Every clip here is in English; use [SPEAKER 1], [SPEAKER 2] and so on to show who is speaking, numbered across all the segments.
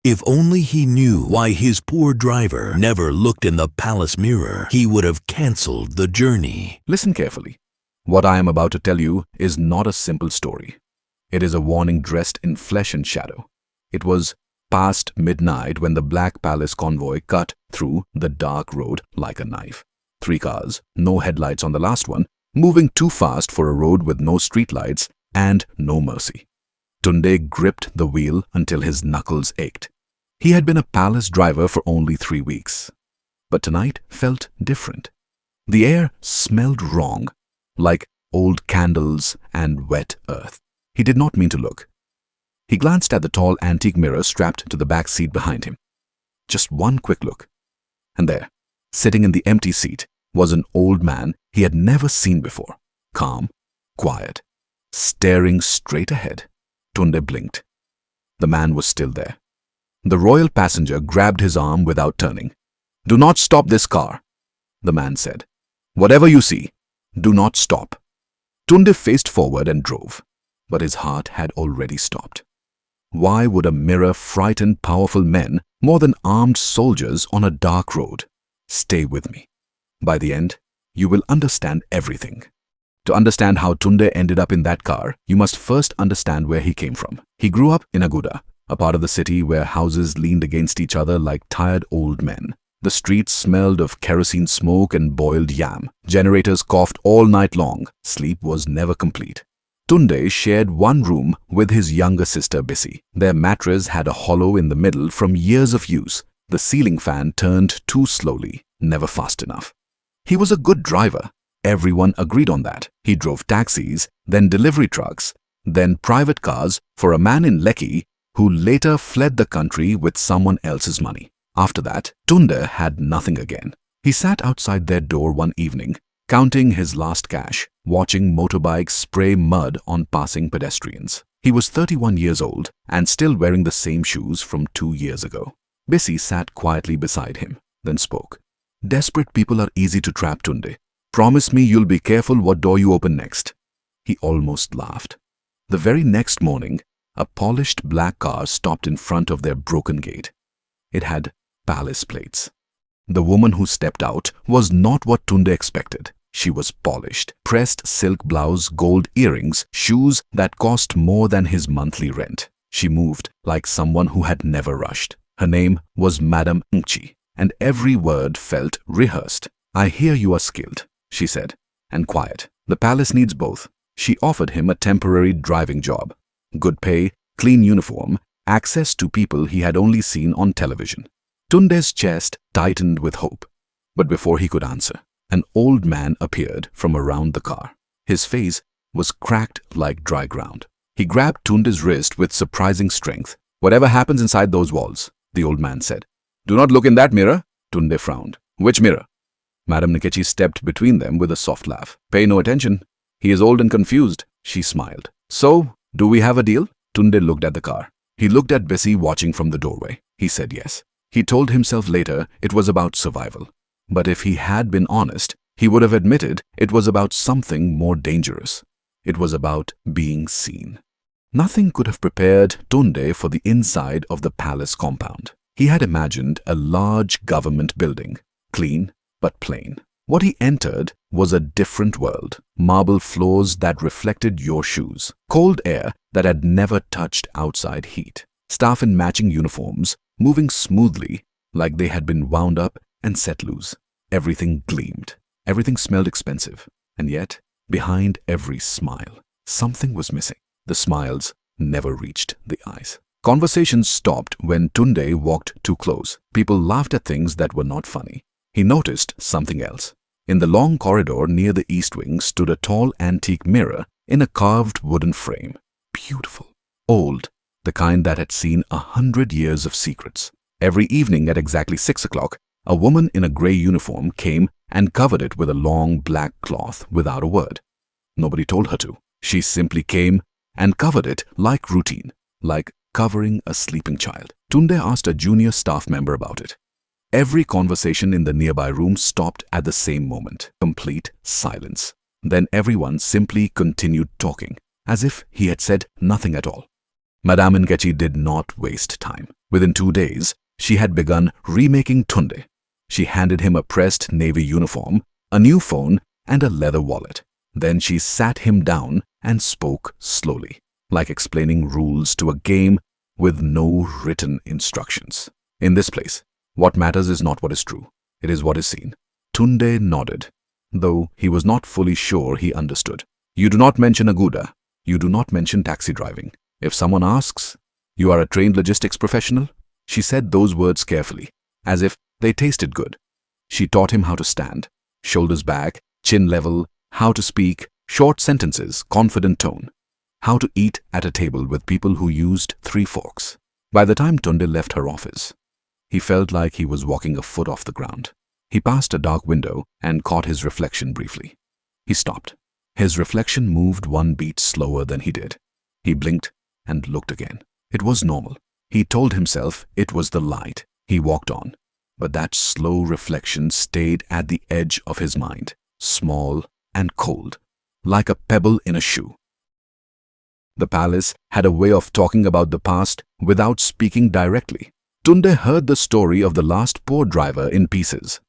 [SPEAKER 1] If only he knew why his poor driver never looked in the palace mirror, he would have cancelled the journey.
[SPEAKER 2] Listen carefully. What I am about to tell you is not a simple story. It is a warning dressed in flesh and shadow. It was past midnight when the Black Palace convoy cut through the dark road like a knife. 3 cars, no headlights on the last one, moving too fast for a road with no streetlights and no mercy. Tunde gripped the wheel until his knuckles ached. He had been a palace driver for only 3 weeks. But tonight felt different. The air smelled wrong, like old candles and wet earth. He did not mean to look. He glanced at the tall antique mirror strapped to the back seat behind him. Just one quick look. And there, sitting in the empty seat, was an old man he had never seen before. Calm, quiet, staring straight ahead. Tunde blinked. The man was still there. The royal passenger grabbed his arm without turning. "Do not stop this car," the man said. "Whatever you see, do not stop." Tunde faced forward and drove, but his heart had already stopped. Why would a mirror frighten powerful men more than armed soldiers on a dark road? Stay with me. By the end, you will understand everything. To understand how Tunde ended up in that car, you must first understand where he came from. He grew up in Aguda, a part of the city where houses leaned against each other like tired old men. The streets smelled of kerosene smoke and boiled yam. Generators coughed all night long. Sleep was never complete. Tunde shared one room with his younger sister Bissy. Their mattress had a hollow in the middle from years of use. The ceiling fan turned too slowly, never fast enough. He was a good driver. Everyone agreed on that. He drove taxis, then delivery trucks, then private cars for a man in Lekki who later fled the country with someone else's money. After that, Tunde had nothing again. He sat outside their door one evening, counting his last cash, watching motorbikes spray mud on passing pedestrians. He was 31 years old and still wearing the same shoes from 2 years ago. Bissy sat quietly beside him, then spoke. "Desperate people are easy to trap, Tunde. Promise me you'll be careful what door you open next." He almost laughed. The very next morning, a polished black car stopped in front of their broken gate. It had palace plates. The woman who stepped out was not what Tunde expected. She was polished, pressed silk blouse, gold earrings, shoes that cost more than his monthly rent. She moved like someone who had never rushed. Her name was Madame Ngchi, and every word felt rehearsed. "I hear you are skilled," she said, "and quiet. The palace needs both." She offered him a temporary driving job. Good pay, clean uniform, access to people he had only seen on television. Tunde's chest tightened with hope. But before he could answer, an old man appeared from around the car. His face was cracked like dry ground. He grabbed Tunde's wrist with surprising strength. "Whatever happens inside those walls," the old man said. "Do not look in that mirror." Tunde frowned. "Which mirror?" Madame Nkechi stepped between them with a soft laugh. "Pay no attention. He is old and confused." She smiled. "So, do we have a deal?" Tunde looked at the car. He looked at Bissy watching from the doorway. He said yes. He told himself later it was about survival. But if he had been honest, he would have admitted it was about something more dangerous. It was about being seen. Nothing could have prepared Tunde for the inside of the palace compound. He had imagined a large government building, clean but plain. What he entered was a different world. Marble floors that reflected your shoes. Cold air that had never touched outside heat. Staff in matching uniforms, moving smoothly like they had been wound up and set loose. Everything gleamed. Everything smelled expensive. And yet, behind every smile, something was missing. The smiles never reached the eyes. Conversations stopped when Tunde walked too close. People laughed at things that were not funny. He noticed something else. In the long corridor near the east wing stood a tall antique mirror in a carved wooden frame. Beautiful. Old. The kind that had seen 100 years of secrets. Every evening at exactly 6 o'clock, a woman in a grey uniform came and covered it with a long black cloth without a word. Nobody told her to. She simply came and covered it like routine, like covering a sleeping child. Tunde asked a junior staff member about it. Every conversation in the nearby room stopped at the same moment. Complete silence. Then everyone simply continued talking, as if he had said nothing at all. Madame Nkechi did not waste time. Within 2 days, she had begun remaking Tunde. She handed him a pressed navy uniform, a new phone, and a leather wallet. Then she sat him down and spoke slowly, like explaining rules to a game with no written instructions. In this place, what matters is not what is true, it is what is seen. Tunde nodded, though he was not fully sure he understood. You do not mention Aguda. You do not mention taxi driving. If someone asks, you are a trained logistics professional? She said those words carefully, as if they tasted good. She taught him how to stand, shoulders back, chin level, how to speak, short sentences, confident tone, how to eat at a table with people who used 3 forks. By the time Tunde left her office, he felt like he was walking a foot off the ground. He passed a dark window and caught his reflection briefly. He stopped. His reflection moved 1 beat slower than he did. He blinked and looked again. It was normal. He told himself it was the light. He walked on. But that slow reflection stayed at the edge of his mind, small and cold, like a pebble in a shoe. The palace had a way of talking about the past without speaking directly. Tunde heard the story of the last poor driver in pieces.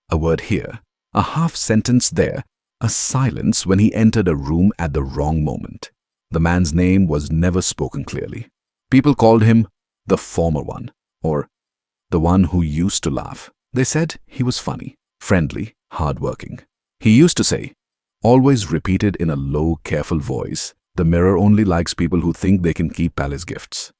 [SPEAKER 2] A word here, a half sentence there, a silence when he entered a room at the wrong moment. The man's name was never spoken clearly. People called him the former one, or the one who used to laugh. They said he was funny, friendly, hardworking. He used to say, always repeated in a low, careful voice, the mirror only likes people who think they can keep palace gifts.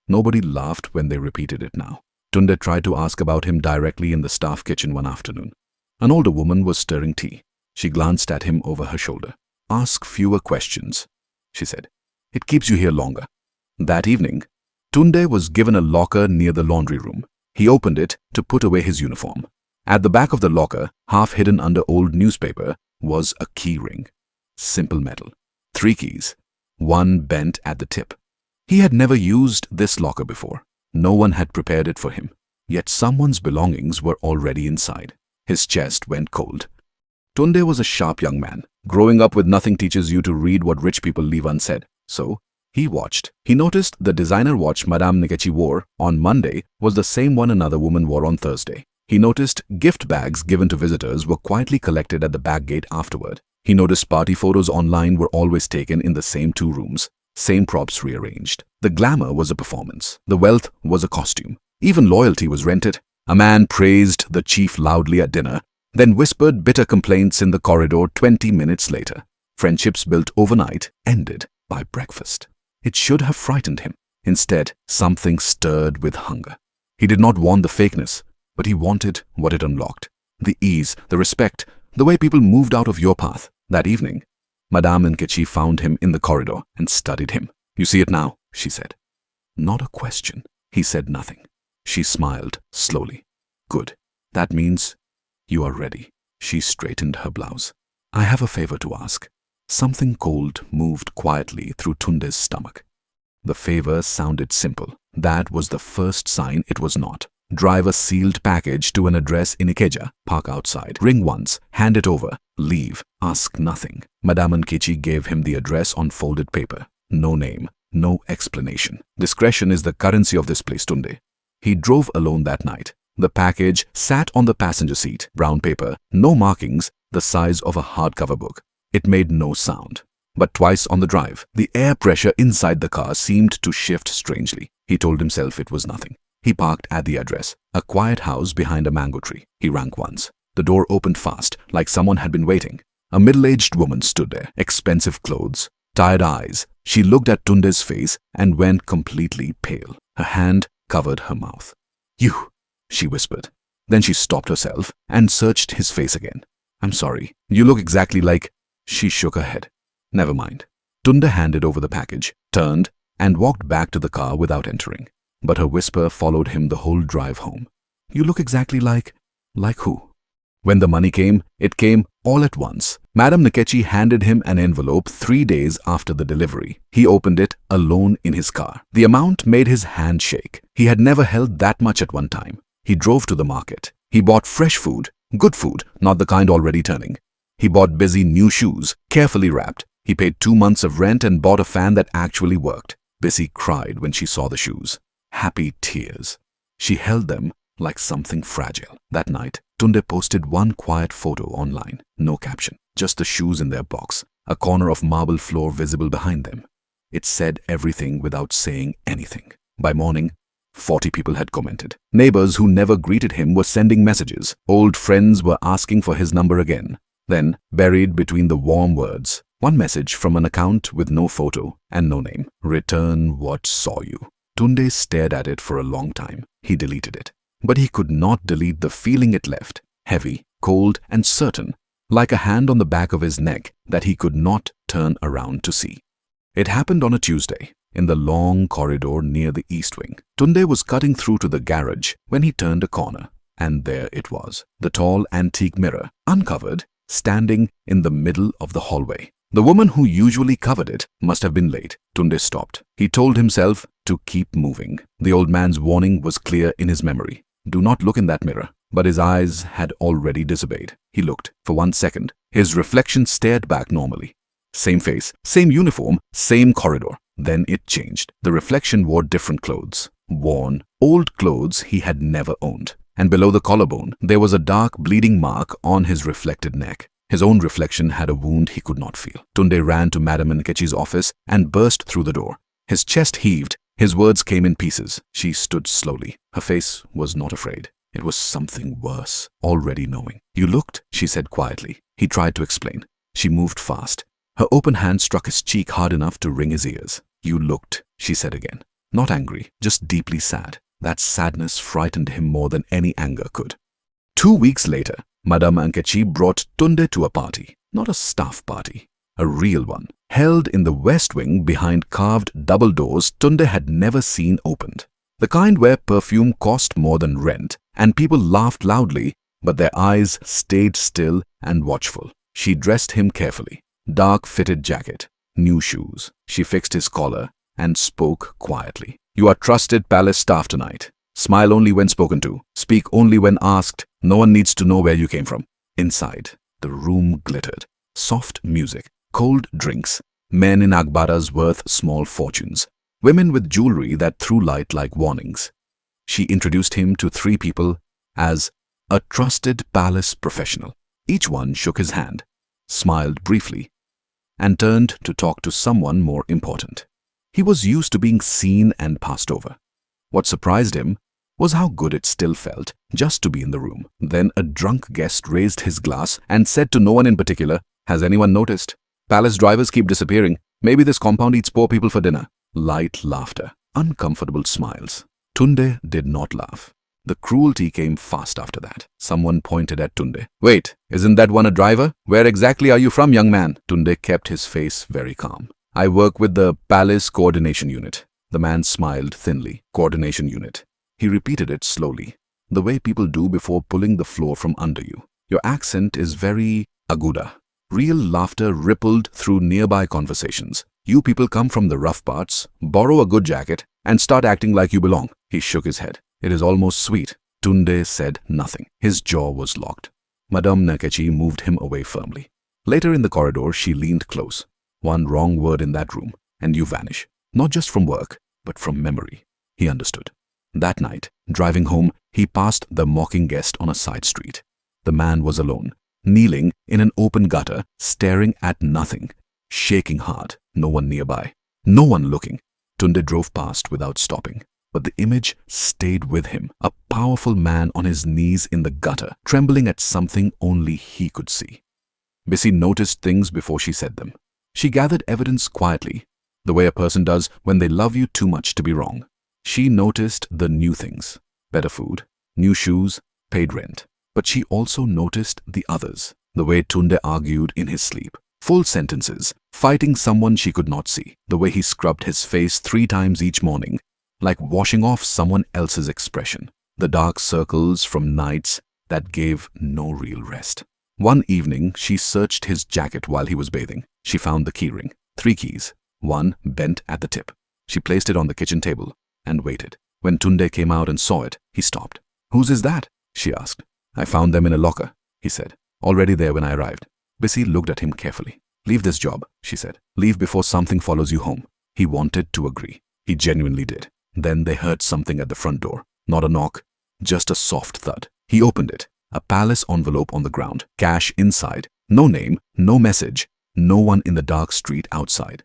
[SPEAKER 2] Nobody laughed when they repeated it now. Tunde tried to ask about him directly in the staff kitchen one afternoon. An older woman was stirring tea. She glanced at him over her shoulder. Ask fewer questions, she said. It keeps you here longer. That evening, Tunde was given a locker near the laundry room. He opened it to put away his uniform. At the back of the locker, half hidden under old newspaper, was a key ring. Simple metal. 3 keys, 1 bent at the tip. He had never used this locker before. No one had prepared it for him. Yet someone's belongings were already inside. His chest went cold. Tunde was a sharp young man. Growing up with nothing teaches you to read what rich people leave unsaid. So, he watched. He noticed the designer watch Madame Nkechi wore on Monday was the same one another woman wore on Thursday. He noticed gift bags given to visitors were quietly collected at the back gate afterward. He noticed party photos online were always taken in the same 2 rooms, same props rearranged. The glamour was a performance. The wealth was a costume. Even loyalty was rented. A man praised the chief loudly at dinner, then whispered bitter complaints in the corridor 20 minutes later. Friendships built overnight ended by breakfast. It should have frightened him. Instead, something stirred with hunger. He did not want the fakeness, but he wanted what it unlocked. The ease, the respect, the way people moved out of your path. That evening, Madame Nkechi found him in the corridor and studied him. You see it now, she said. Not a question. He said nothing. She smiled slowly. Good. That means you are ready. She straightened her blouse. I have a favor to ask. Something cold moved quietly through Tunde's stomach. The favor sounded simple. That was the first sign it was not. Drive a sealed package to an address in Ikeja. Park outside. Ring once. Hand it over. Leave. Ask nothing. Madame Nkechi gave him the address on folded paper. No name. No explanation. Discretion is the currency of this place, Tunde. He drove alone that night. The package sat on the passenger seat. Brown paper. No markings. The size of a hardcover book. It made no sound. But twice on the drive, the air pressure inside the car seemed to shift strangely. He told himself it was nothing. He parked at the address, a quiet house behind a mango tree. He rang once. The door opened fast, like someone had been waiting. A middle-aged woman stood there, expensive clothes, tired eyes. She looked at Tunde's face and went completely pale. Her hand covered her mouth. You, she whispered. Then she stopped herself and searched his face again. I'm sorry, you look exactly like... She shook her head. Never mind. Tunde handed over the package, turned, and walked back to the car without entering. But her whisper followed him the whole drive home. You look exactly like who? When the money came, it came all at once. Madame Nkechi handed him an envelope 3 days after the delivery. He opened it alone in his car. The amount made his hand shake. He had never held that much at one time. He drove to the market. He bought fresh food, good food, not the kind already turning. He bought busy new shoes, carefully wrapped. He paid 2 months of rent and bought a fan that actually worked. Bissy cried when she saw the shoes. Happy tears. She held them like something fragile. That night, Tunde posted one quiet photo online. No caption, just the shoes in their box, a corner of marble floor visible behind them. It said everything without saying anything. By morning, 40 people had commented. Neighbors who never greeted him were sending messages. Old friends were asking for his number again. Then, buried between the warm words, one message from an account with no photo and no name. Return what saw you. Tunde stared at it for a long time. He deleted it. But he could not delete the feeling it left. Heavy, cold, and certain, like a hand on the back of his neck that he could not turn around to see. It happened on a Tuesday, in the long corridor near the east wing. Tunde was cutting through to the garage when he turned a corner, and there it was, the tall antique mirror, uncovered, standing in the middle of the hallway. The woman who usually covered it must have been late. Tunde stopped. He told himself to keep moving. The old man's warning was clear in his memory. Do not look in that mirror. But his eyes had already disobeyed. He looked. For 1 second, his reflection stared back normally. Same face, same uniform, same corridor. Then it changed. The reflection wore different clothes. Worn, old clothes he had never owned. And below the collarbone, there was a dark bleeding mark on his reflected neck. His own reflection had a wound he could not feel. Tunde ran to Madame Nkechi's office and burst through the door. His chest heaved. His words came in pieces. She stood slowly. Her face was not afraid. It was something worse, already knowing. You looked, she said quietly. He tried to explain. She moved fast. Her open hand struck his cheek hard enough to ring his ears. You looked, she said again. Not angry, just deeply sad. That sadness frightened him more than any anger could. 2 weeks later, Madame Nkechi brought Tunde to a party. Not a staff party, a real one. Held in the west wing behind carved double doors Tunde had never seen opened. The kind where perfume cost more than rent, and people laughed loudly, but their eyes stayed still and watchful. She dressed him carefully. Dark fitted jacket, new shoes. She fixed his collar and spoke quietly. You are trusted palace staff tonight. Smile only when spoken to. Speak only when asked. No one needs to know where you came from. Inside, the room glittered. Soft music, cold drinks, men in Akbaras worth small fortunes, women with jewelry that threw light like warnings. She introduced him to 3 people as a trusted palace professional. Each one shook his hand, smiled briefly, and turned to talk to someone more important. He was used to being seen and passed over. What surprised him was how good it still felt just to be in the room. Then a drunk guest raised his glass and said to no one in particular, Has anyone noticed? Palace drivers keep disappearing. Maybe this compound eats poor people for dinner. Light laughter, uncomfortable smiles. Tunde did not laugh. The cruelty came fast after that. Someone pointed at Tunde. Wait, isn't that one a driver? Where exactly are you from, young man? Tunde kept his face very calm. I work with the Palace Coordination Unit. The man smiled thinly. Coordination Unit. He repeated it slowly, the way people do before pulling the floor from under you. Your accent is very aguda. Real laughter rippled through nearby conversations. You people come from the rough parts, borrow a good jacket, and start acting like you belong. He shook his head. It is almost sweet. Tunde said nothing. His jaw was locked. Madame Nkechi moved him away firmly. Later in the corridor, she leaned close. One wrong word in that room, and you vanish. Not just from work, but from memory. He understood. That night, driving home, he passed the mocking guest on a side street. The man was alone, kneeling in an open gutter, staring at nothing, shaking hard. No one nearby. No one looking. Tunde drove past without stopping. But the image stayed with him, a powerful man on his knees in the gutter, trembling at something only he could see. Bissy noticed things before she said them. She gathered evidence quietly, the way a person does when they love you too much to be wrong. She noticed the new things, better food, new shoes, paid rent. But she also noticed the others, the way Tunde argued in his sleep. Full sentences, fighting someone she could not see, the way he scrubbed his face 3 times each morning, like washing off someone else's expression. The dark circles from nights that gave no real rest. One evening, she searched his jacket while he was bathing. She found the keyring, 3 keys, one bent at the tip. She placed it on the kitchen table and waited. When Tunde came out and saw it, he stopped. Whose is that? She asked. I found them in a locker, he said. Already there when I arrived. Bissy looked at him carefully. Leave this job, she said. Leave before something follows you home. He wanted to agree. He genuinely did. Then they heard something at the front door. Not a knock, just a soft thud. He opened it. A palace envelope on the ground, cash inside, no name, no message, no one in the dark street outside.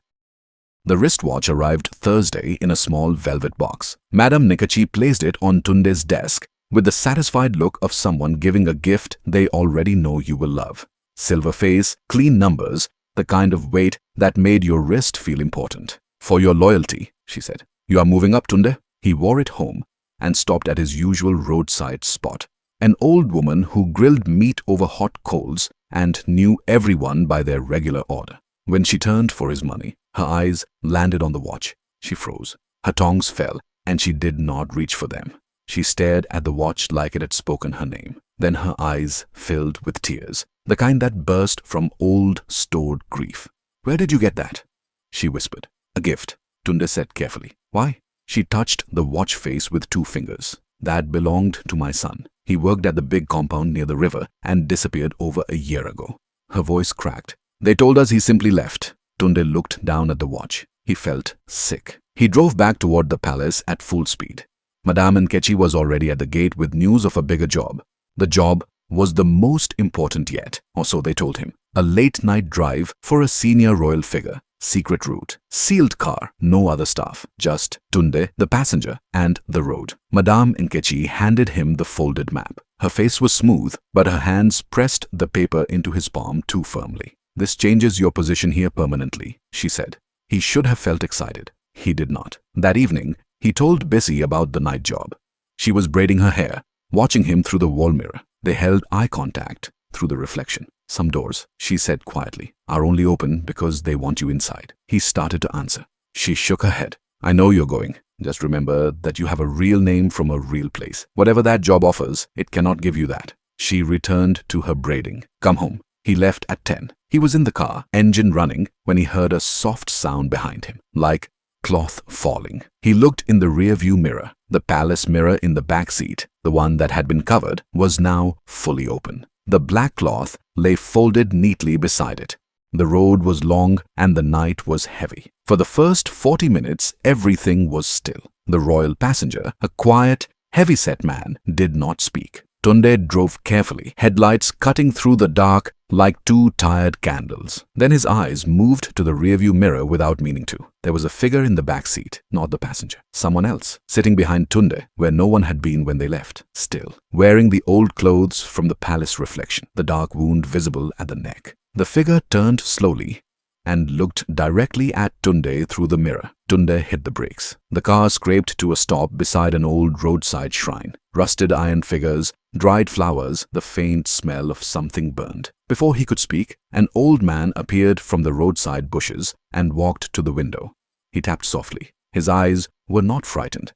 [SPEAKER 2] The wristwatch arrived Thursday in a small velvet box. Madame Nikachi placed it on Tunde's desk with the satisfied look of someone giving a gift they already know you will love. Silver face, clean numbers, the kind of weight that made your wrist feel important. For your loyalty, she said. You are moving up, Tunde? He wore it home and stopped at his usual roadside spot. An old woman who grilled meat over hot coals and knew everyone by their regular order. When she turned for his money, her eyes landed on the watch. She froze. Her tongs fell, and she did not reach for them. She stared at the watch like it had spoken her name. Then her eyes filled with tears, the kind that burst from old, stored grief. Where did you get that? She whispered. A gift, Tunde said carefully. Why? She touched the watch face with 2 fingers. That belonged to my son. He worked at the big compound near the river and disappeared over a year ago. Her voice cracked. They told us he simply left. Tunde looked down at the watch. He felt sick. He drove back toward the palace at full speed. Madame Nkechi was already at the gate with news of a bigger job. The job was the most important yet, or so they told him. A late-night drive for a senior royal figure. Secret route. Sealed car. No other staff. Just Tunde, the passenger, and the road. Madame Nkechi handed him the folded map. Her face was smooth, but her hands pressed the paper into his palm too firmly. This changes your position here permanently, she said. He should have felt excited. He did not. That evening, he told Bissy about the night job. She was braiding her hair, watching him through the wall mirror. They held eye contact through the reflection. Some doors, she said quietly, are only open because they want you inside. He started to answer. She shook her head. I know you're going. Just remember that you have a real name from a real place. Whatever that job offers, it cannot give you that. She returned to her braiding. Come home. He left at 10. He was in the car, engine running, when he heard a soft sound behind him, like cloth falling. He looked in the rear-view mirror. The palace mirror in the back seat, the one that had been covered, was now fully open. The black cloth lay folded neatly beside it. The road was long and the night was heavy. For the first 40 minutes, everything was still. The royal passenger, a quiet, heavy-set man, did not speak. Tunde drove carefully, headlights cutting through the dark like 2 tired candles. Then his eyes moved to the rearview mirror without meaning to. There was a figure in the back seat, not the passenger. Someone else, sitting behind Tunde, where no one had been when they left. Still, wearing the old clothes from the palace reflection, the dark wound visible at the neck. The figure turned slowly and looked directly at Tunde through the mirror. Tunde hit the brakes. The car scraped to a stop beside an old roadside shrine. Rusted iron figures, dried flowers, the faint smell of something burned. Before he could speak, an old man appeared from the roadside bushes and walked to the window. He tapped softly. His eyes were not frightened.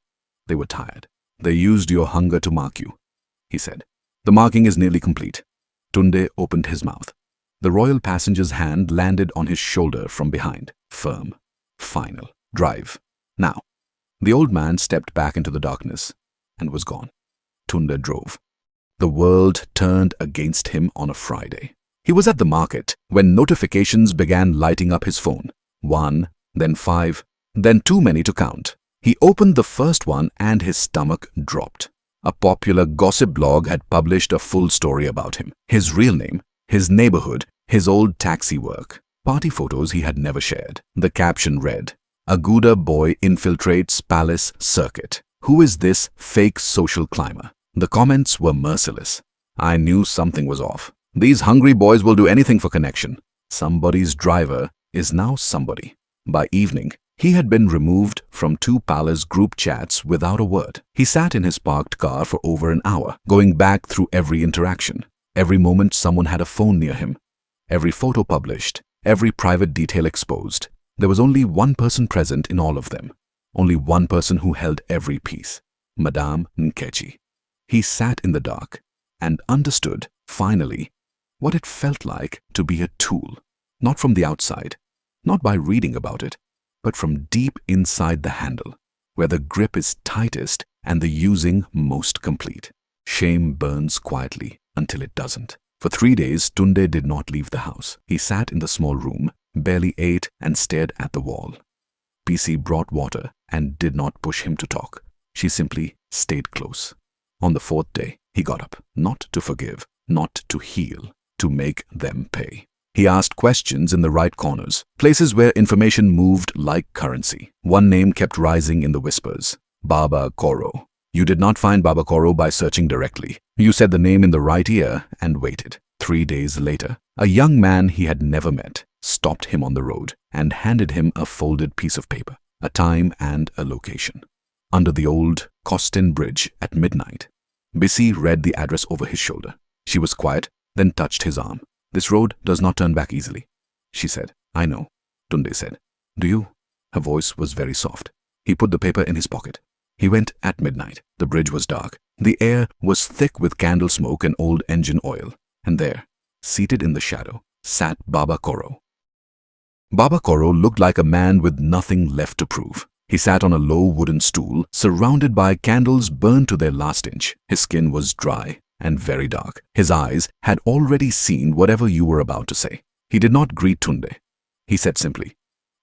[SPEAKER 2] They were tired. They used your hunger to mark you, he said. The marking is nearly complete. Tunde opened his mouth. The royal passenger's hand landed on his shoulder from behind. Firm. Final. Drive. Now. The old man stepped back into the darkness and was gone. Tunde drove. The world turned against him on a Friday. He was at the market when notifications began lighting up his phone. 1, then 5, then too many to count. He opened the first one and his stomach dropped. A popular gossip blog had published a full story about him. His real name, his neighborhood, his old taxi work. Party photos he had never shared. The caption read, Aguda boy infiltrates palace circuit. Who is this fake social climber? The comments were merciless. I knew something was off. These hungry boys will do anything for connection. Somebody's driver is now somebody. By evening, he had been removed from 2 palace group chats without a word. He sat in his parked car for over an hour, going back through every interaction. Every moment someone had a phone near him. Every photo published, every private detail exposed. There was only one person present in all of them. Only one person who held every piece. Madame Nkechi. He sat in the dark and understood, finally, what it felt like to be a tool. Not from the outside, not by reading about it, but from deep inside the handle, where the grip is tightest and the using most complete. Shame burns quietly until it doesn't. For 3 days, Tunde did not leave the house. He sat in the small room, barely ate, and stared at the wall. Bisi brought water and did not push him to talk. She simply stayed close. On the fourth day, he got up, not to forgive, not to heal, to make them pay. He asked questions in the right corners, places where information moved like currency. One name kept rising in the whispers: Baba Koro. You did not find Baba Koro by searching directly. You said the name in the right ear and waited. 3 days later, a young man he had never met stopped him on the road and handed him a folded piece of paper, a time and a location. Under the old Costin Bridge at midnight. Bisi read the address over his shoulder. She was quiet, then touched his arm. This road does not turn back easily, she said. I know, Tunde said. Do you? Her voice was very soft. He put the paper in his pocket. He went at midnight. The bridge was dark. The air was thick with candle smoke and old engine oil. And there, seated in the shadow, sat Baba Koro. Baba Koro looked like a man with nothing left to prove. He sat on a low wooden stool, surrounded by candles burned to their last inch. His skin was dry and very dark. His eyes had already seen whatever you were about to say. He did not greet Tunde. He said simply,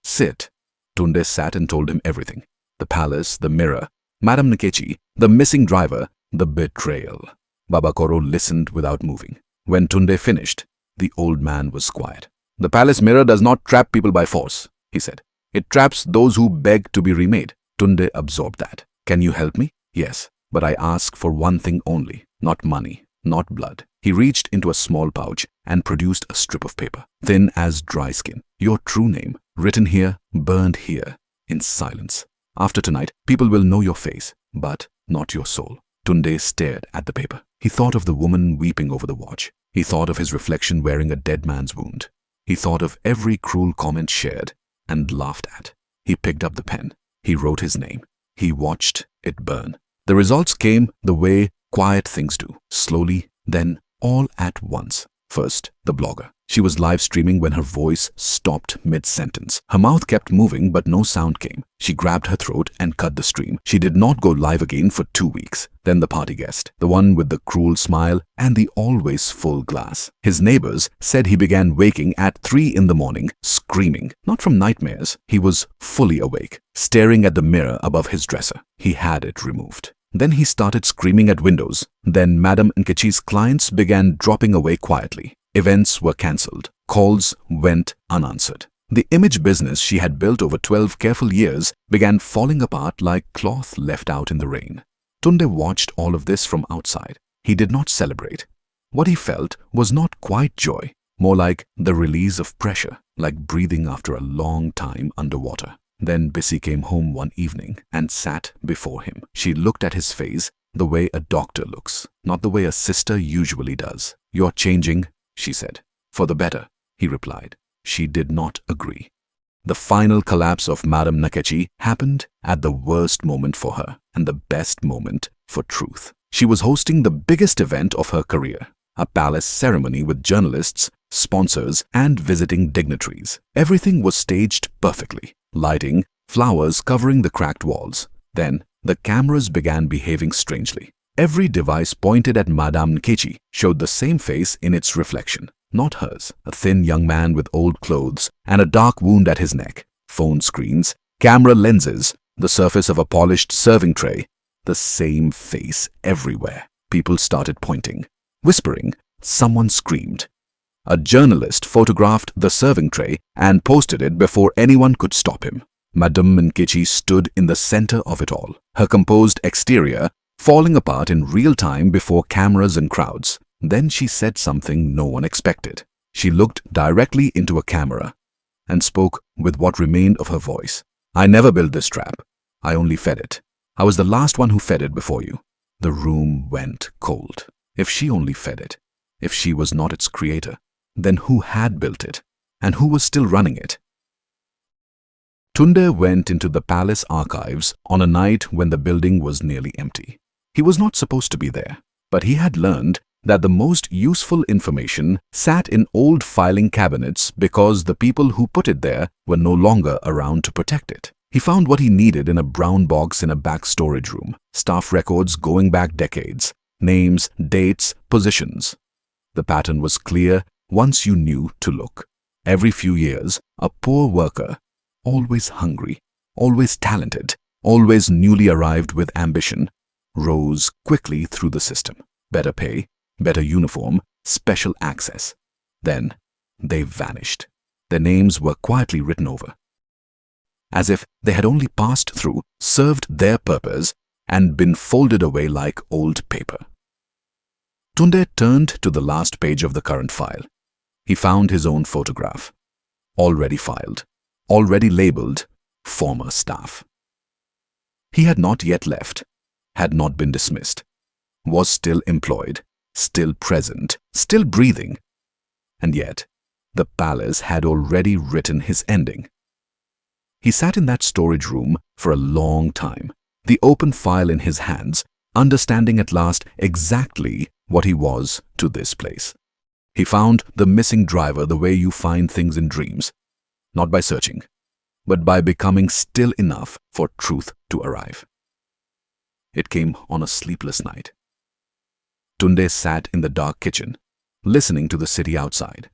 [SPEAKER 2] "Sit." Tunde sat and told him everything. The palace, the mirror, Madame Nkechi, the missing driver, the betrayal. Baba Koro listened without moving. When Tunde finished, the old man was quiet. The palace mirror does not trap people by force, he said. It traps those who beg to be remade. Tunde absorbed that. Can you help me? Yes, but I ask for one thing only. Not money, not blood. He reached into a small pouch and produced a strip of paper, thin as dry skin. Your true name, written here, burned here, in silence. After tonight, people will know your face, but not your soul. Tunde stared at the paper. He thought of the woman weeping over the watch. He thought of his reflection wearing a dead man's wound. He thought of every cruel comment shared and laughed at. He picked up the pen. He wrote his name. He watched it burn. The results came the way quiet things do, slowly, then all at once. First, the blogger. She was live streaming when her voice stopped mid-sentence. Her mouth kept moving, but no sound came. She grabbed her throat and cut the stream. She did not go live again for 2 weeks. Then the party guest, the one with the cruel smile and the always full glass. His neighbors said he began waking at 3 in the morning, screaming. Not from nightmares. He was fully awake, staring at the mirror above his dresser. He had it removed. Then he started screaming at windows. Then Madame Nkechi's clients began dropping away quietly. Events were cancelled. Calls went unanswered. The image business she had built over 12 careful years began falling apart like cloth left out in the rain. Tunde watched all of this from outside. He did not celebrate. What he felt was not quite joy, more like the release of pressure, like breathing after a long time underwater. Then Bisi came home one evening and sat before him. She looked at his face the way a doctor looks, not the way a sister usually does. "You're changing," she said. "For the better," he replied. She did not agree. The final collapse of Madame Nkechi happened at the worst moment for her and the best moment for truth. She was hosting the biggest event of her career, a palace ceremony with journalists, sponsors, and visiting dignitaries. Everything was staged perfectly. Lighting, flowers covering the cracked walls. Then, the cameras began behaving strangely. Every device pointed at Madame Nkechi showed the same face in its reflection. Not hers, a thin young man with old clothes and a dark wound at his neck. Phone screens, camera lenses, the surface of a polished serving tray. The same face everywhere. People started pointing, whispering. Someone screamed. A journalist photographed the serving tray and posted it before anyone could stop him. Madame Nkechi stood in the center of it all, her composed exterior falling apart in real time before cameras and crowds. Then she said something no one expected. She looked directly into a camera and spoke with what remained of her voice. "I never built this trap. I only fed it. I was the last one who fed it before you." The room went cold. If she only fed it, if she was not its creator, then who had built it, and who was still running it? Tunde went into the palace archives on a night when the building was nearly empty. He was not supposed to be there, but he had learned that the most useful information sat in old filing cabinets because the people who put it there were no longer around to protect it. He found what he needed in a brown box in a back storage room, staff records going back decades, names, dates, positions. The pattern was clear once you knew to look. Every few years, a poor worker, always hungry, always talented, always newly arrived with ambition, rose quickly through the system. Better pay, better uniform, special access. Then they vanished. Their names were quietly written over, as if they had only passed through, served their purpose, and been folded away like old paper. Tunde turned to the last page of the current file. He found his own photograph, already filed, already labeled former staff. He had not yet left, had not been dismissed, was still employed, still present, still breathing. And yet, the palace had already written his ending. He sat in that storage room for a long time, the open file in his hands, understanding at last exactly what he was to this place. He found the missing driver the way you find things in dreams, not by searching, but by becoming still enough for truth to arrive. It came on a sleepless night. Tunde sat in the dark kitchen, listening to the city outside.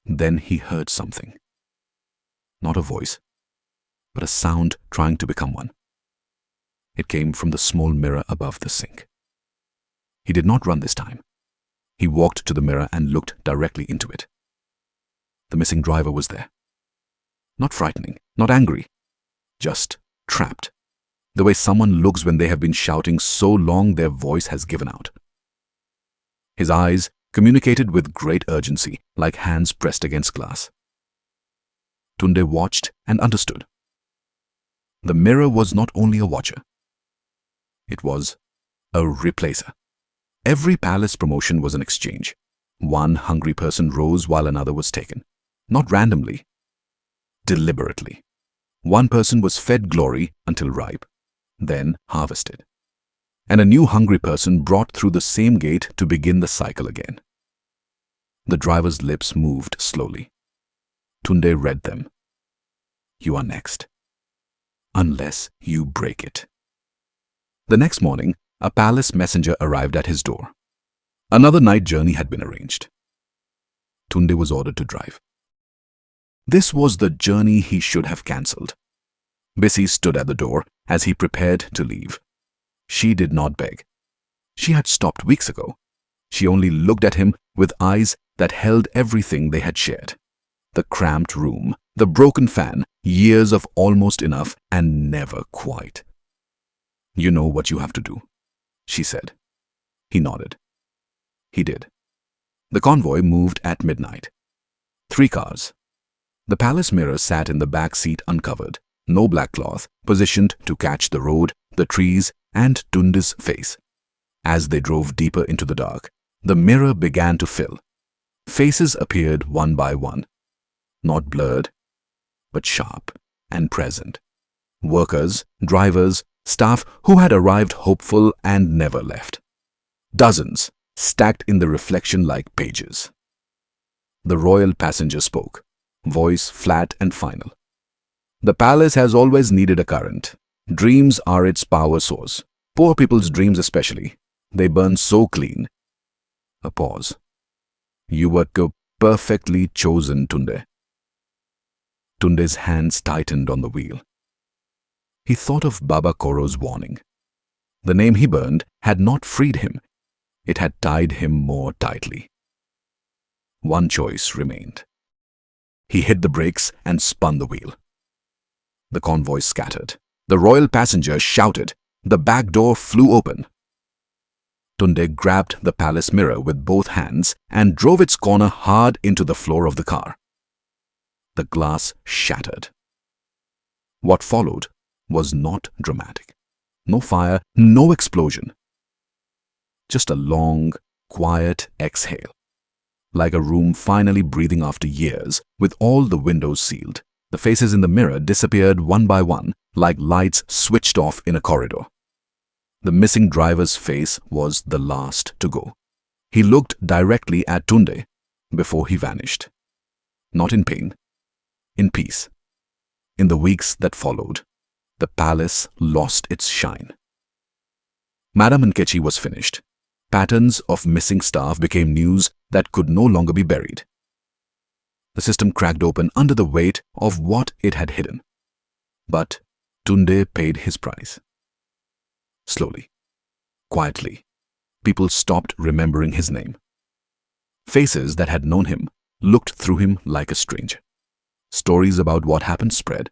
[SPEAKER 2] Then he heard something. Not a voice, but a sound trying to become one. It came from the small mirror above the sink. He did not run this time. He walked to the mirror and looked directly into it. The missing driver was there. Not frightening, not angry, just trapped. The way someone looks when they have been shouting so long their voice has given out. His eyes communicated with great urgency, like hands pressed against glass. Tunde watched and understood. The mirror was not only a watcher. It was a replacer. Every palace promotion was an exchange. One hungry person rose while another was taken. Not randomly, deliberately. One person was fed glory until ripe, then harvested. And a new hungry person brought through the same gate to begin the cycle again. The driver's lips moved slowly. Tunde read them. You are next. Unless you break it. The next morning, a palace messenger arrived at his door. Another night journey had been arranged. Tunde was ordered to drive. This was the journey he should have cancelled. Bissy stood at the door as he prepared to leave. She did not beg. She had stopped weeks ago. She only looked at him with eyes that held everything they had shared. The cramped room, the broken fan, years of almost enough and never quite. You know what you have to do, she said. He nodded. He did. The convoy moved at midnight. 3 cars. The palace mirror sat in the back seat uncovered, no black cloth, positioned to catch the road, the trees, and Tunde's face. As they drove deeper into the dark, the mirror began to fill. Faces appeared one by one, not blurred, but sharp and present. Workers, drivers, staff who had arrived hopeful and never left. Dozens, stacked in the reflection like pages. The royal passenger spoke, voice flat and final. The palace has always needed a current. Dreams are its power source. Poor people's dreams especially. They burn so clean. A pause. You were perfectly chosen, Tunde. Tunde's hands tightened on the wheel. He thought of Baba Koro's warning. The name he burned had not freed him. It had tied him more tightly. One choice remained. He hit the brakes and spun the wheel. The convoy scattered. The royal passenger shouted. The back door flew open. Tunde grabbed the palace mirror with both hands and drove its corner hard into the floor of the car. The glass shattered. What followed was not dramatic. No fire, no explosion. Just a long, quiet exhale. Like a room finally breathing after years, with all the windows sealed. The faces in the mirror disappeared one by one, like lights switched off in a corridor. The missing driver's face was the last to go. He looked directly at Tunde before he vanished. Not in pain, in peace. In the weeks that followed, the palace lost its shine. Madam Nkechi was finished. Patterns of missing staff became news that could no longer be buried. The system cracked open under the weight of what it had hidden. But Tunde paid his price. Slowly, quietly, people stopped remembering his name. Faces that had known him looked through him like a stranger. Stories about what happened spread,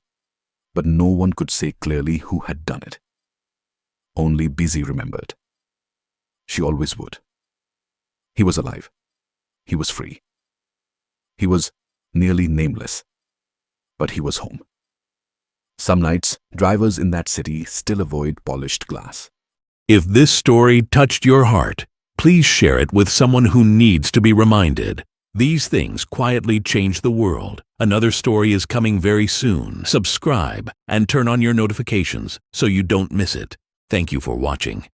[SPEAKER 2] but no one could say clearly who had done it. Only Busy remembered. She always would. He was alive. He was free. He was nearly nameless, but he was home. Some nights, drivers in that city still avoid polished glass.
[SPEAKER 1] If this story touched your heart, please share it with someone who needs to be reminded. These things quietly change the world. Another story is coming very soon. Subscribe and turn on your notifications so you don't miss it. Thank you for watching.